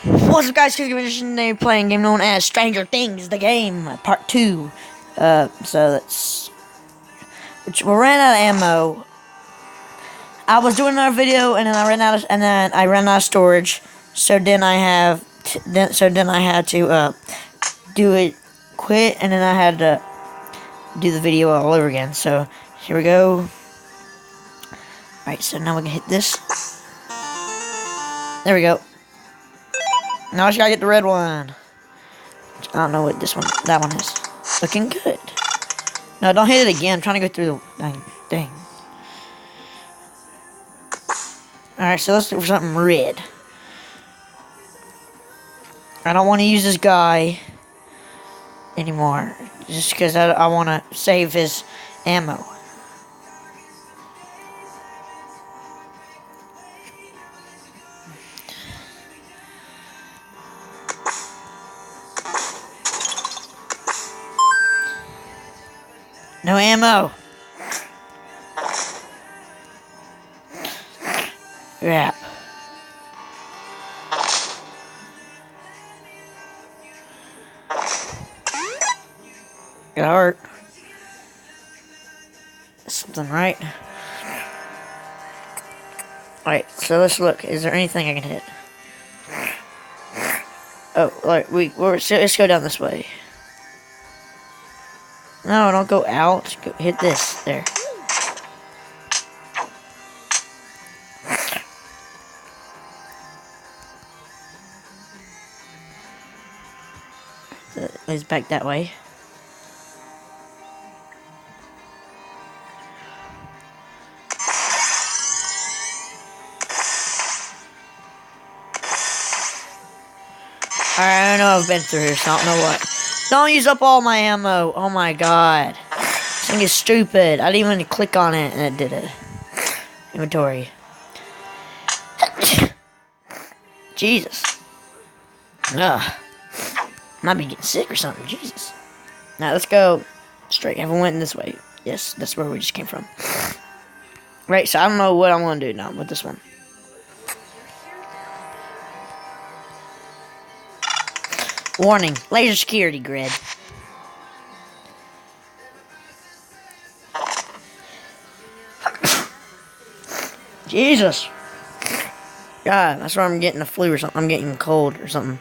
What's up, guys? Today playing a game known as Stranger Things, the game, part 2. We ran out of ammo. I was doing another video, and then I ran out of storage. So then I had to do it, quit, and then I had to do the video all over again. So here we go. Alright, so now we can hit this. There we go. Now I just gotta get the red one. I don't know what that one is. Looking good. No, don't hit it again. I'm trying to go through the thing. Alright, so let's look for something red. I don't want to use this guy anymore. Just because I want to save his ammo. No ammo. Crap. Got hurt. Something right. Alright, so let's look. Is there anything I can hit? Oh, let's go down this way. No, don't go out. Go hit this. There. It's back that way. I don't know. I've been through here, so I don't know what. Don't use up all my ammo. Oh my god. This thing is stupid. I didn't even click on it and it did it. Inventory. Jesus. Ugh. Might be getting sick or something. Jesus. Now let's go straight. Everyone went this way. Yes, that's where we just came from. Right, so I don't know what I'm going to do now with this one. Warning, laser security grid. Jesus. God, that's where I'm getting the flu or something. I'm getting cold or something.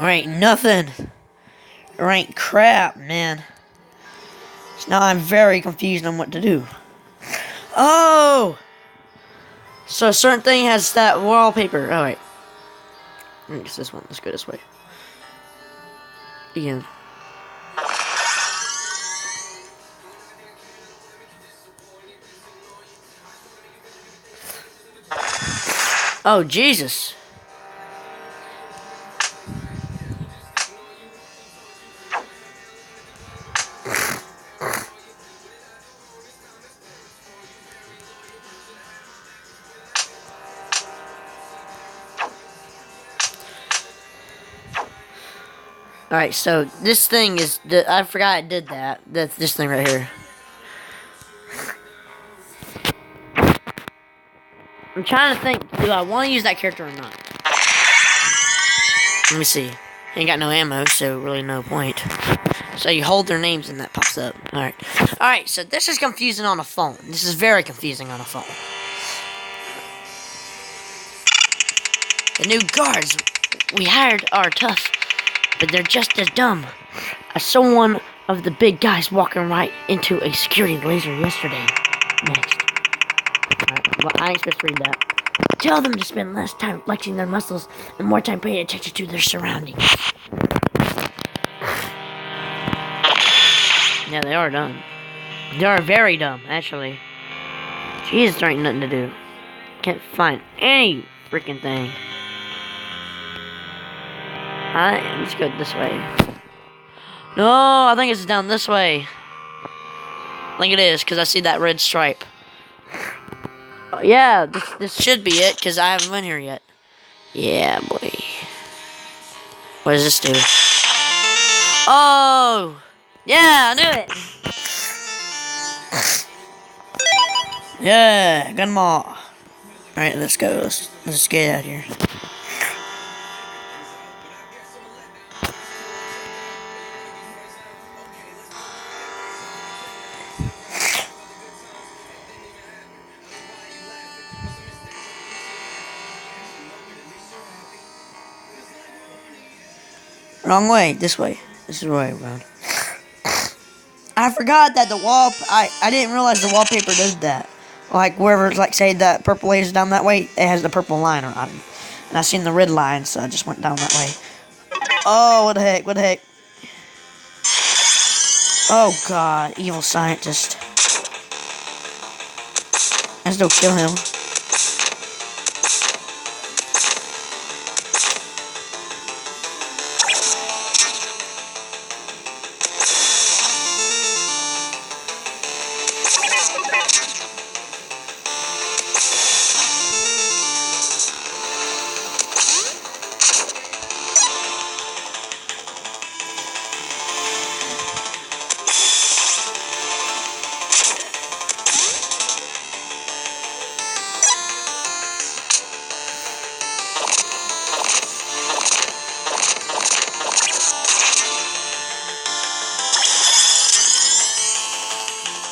There ain't nothing. There ain't crap, man. So now I'm very confused on what to do. Oh! So a certain thing has that wallpaper. Alright. I think it's this one. Let's go this way. Again. Oh, Jesus. Alright, so this thing is... I forgot it did that. This thing right here. I'm trying to think, do I want to use that character or not? Let me see. Ain't got no ammo, so really no point. So you hold their names and that pops up. Alright. Alright, so this is confusing on a phone. This is very confusing on a phone. The new guards we hired are tough, but they're just as dumb. I saw one of the big guys walking right into a security laser yesterday. Next. Alright, well, I ain't supposed to read that. Tell them to spend less time flexing their muscles and more time paying attention to their surroundings. Yeah, they are dumb. They are very dumb, actually. Jesus, there ain't nothing to do. Can't find any freaking thing. Alright, let's go this way. No, I think it's down this way. I think it is, because I see that red stripe. Yeah, this should be it, because I haven't been here yet. Yeah, boy. What does this do? Oh! Yeah, I knew it! Yeah, got them all. Alright, let's go. Let's get out of here. Wrong way. This way. This is the way around. I forgot that the wall... I didn't realize the wallpaper does that. Like, wherever, like, say that purple is down that way, it has the purple line around it. And I seen the red line, so I just went down that way. Oh, what the heck? What the heck? Oh, God. Evil scientist. Let's go kill him.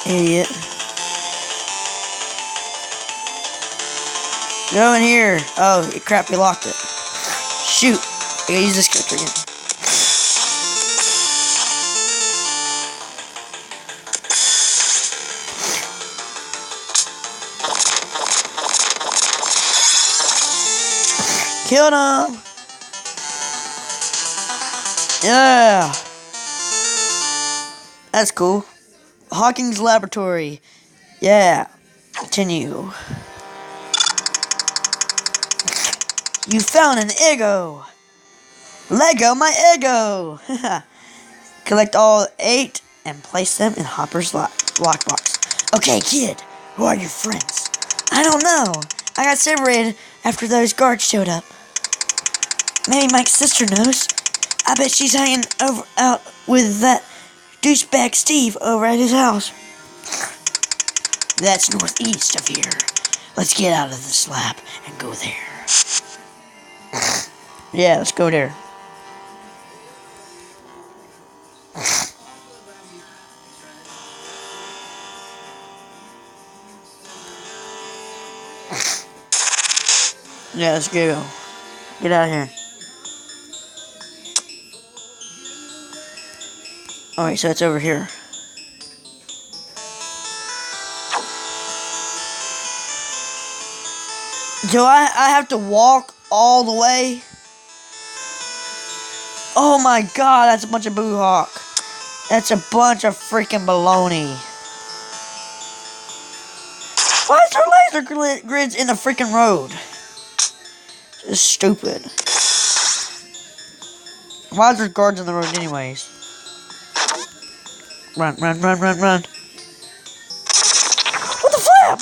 Idiot. Go in here. Oh, crap, you locked it. Shoot. I gotta use this character again. Killed him. Yeah. That's cool. Hawking's laboratory. Yeah. Continue. You found an ego. Lego my ego. Collect all 8 and place them in Hopper's lockbox. Okay, kid. Who are your friends? I don't know. I got separated after those guards showed up. Maybe Mike's sister knows. I bet she's hanging out with that douchebag Steve over at his house. That's northeast of here. Let's get out of this lab and go there. Yeah, let's go there. Yeah, let's go. Get out of here. Alright, so it's over here. Do I have to walk all the way? Oh my god, that's a bunch of boo-hawk. That's a bunch of freaking baloney. Why is there laser grids in the freaking road? It's stupid. Why is there guards in the road anyways? Run, run, run, run, run. What the flap?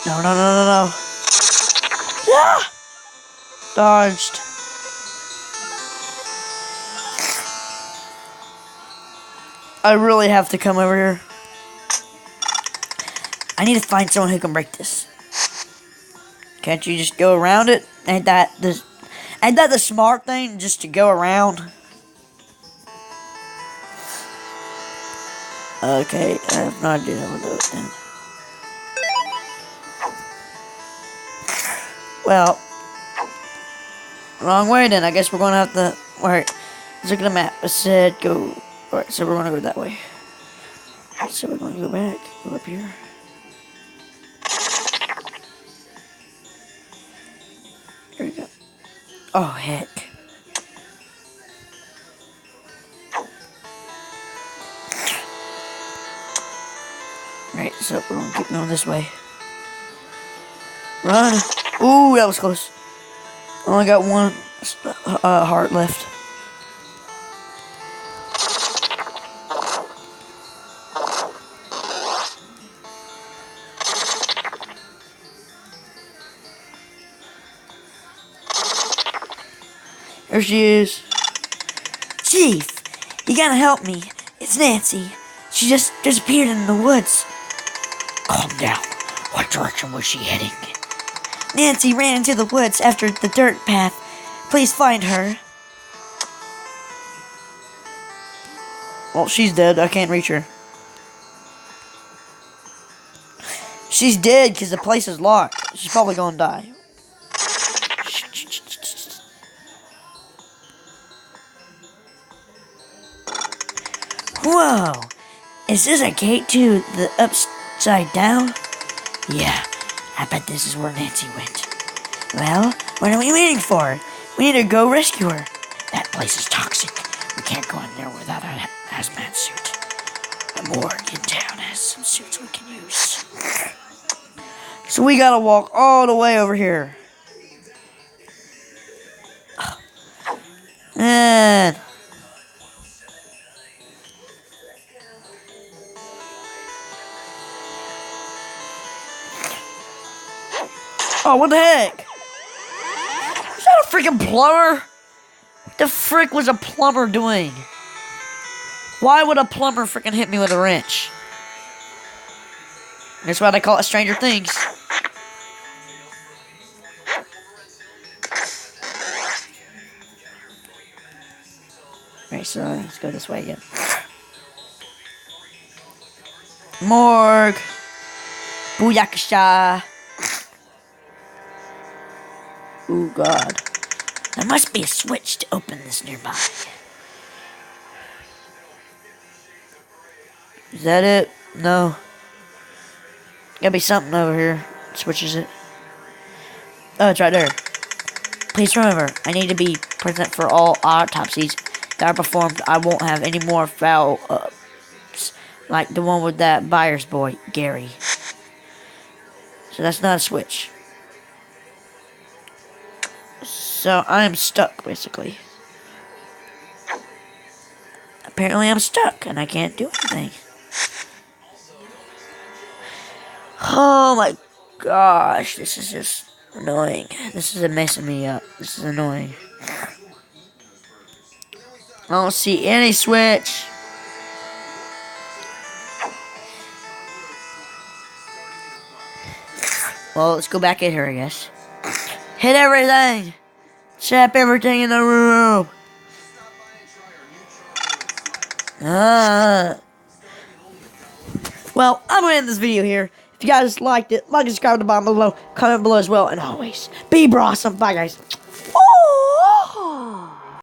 No, no, no, no, no. Yeah! Dodged. I really have to come over here. I need to find someone who can break this. Can't you just go around it? Ain't that the smart thing, just to go around? Okay, I have no idea how to do it then. Well, wrong way then. I guess we're going to have to... Alright, let's look at the map. It said go... Alright, so we're going to go that way. So we're going to go back. Go up here. Here we go. Oh, heck. Right, so we're going to keep going this way. Run! Ooh, that was close. Only got one heart left. There she is. Chief, you gotta help me. It's Nancy. She just disappeared in the woods. Calm down. What direction was she heading? Nancy ran into the woods after the dirt path. Please find her. Well, she's dead. I can't reach her. She's dead because the place is locked. She's probably gonna die. Whoa! Is this a gate to the upside down? Yeah, I bet this is where Nancy went. Well, what are we waiting for? We need to go rescue her. That place is toxic. We can't go in there without a hazmat suit. The morgue in town has some suits we can use. So we gotta walk all the way over here. Man. Oh, what the heck? Is that a freaking plumber? What the frick was a plumber doing? Why would a plumber freaking hit me with a wrench? That's why they call it Stranger Things. Alright, so let's go this way again. Morgue. Booyakasha. Oh God. There must be a switch to open this nearby. Is that it? No. Gotta be something over here. Switches it. Oh, it's right there. Please remember, I need to be present for all autopsies that are performed. I won't have any more foul-ups like the one with that buyer's boy, Gary. So that's not a switch. So I am stuck, basically. Apparently I'm stuck, and I can't do anything. Oh my gosh, this is just annoying. This is messing me up. This is annoying. I don't see any switch. Well, let's go back in here, I guess. Hit everything! Trap everything in the room! Well, I'm gonna end this video here. If you guys liked it, like and subscribe to the bottom below, comment below as well, and always be awesome. Bye, guys.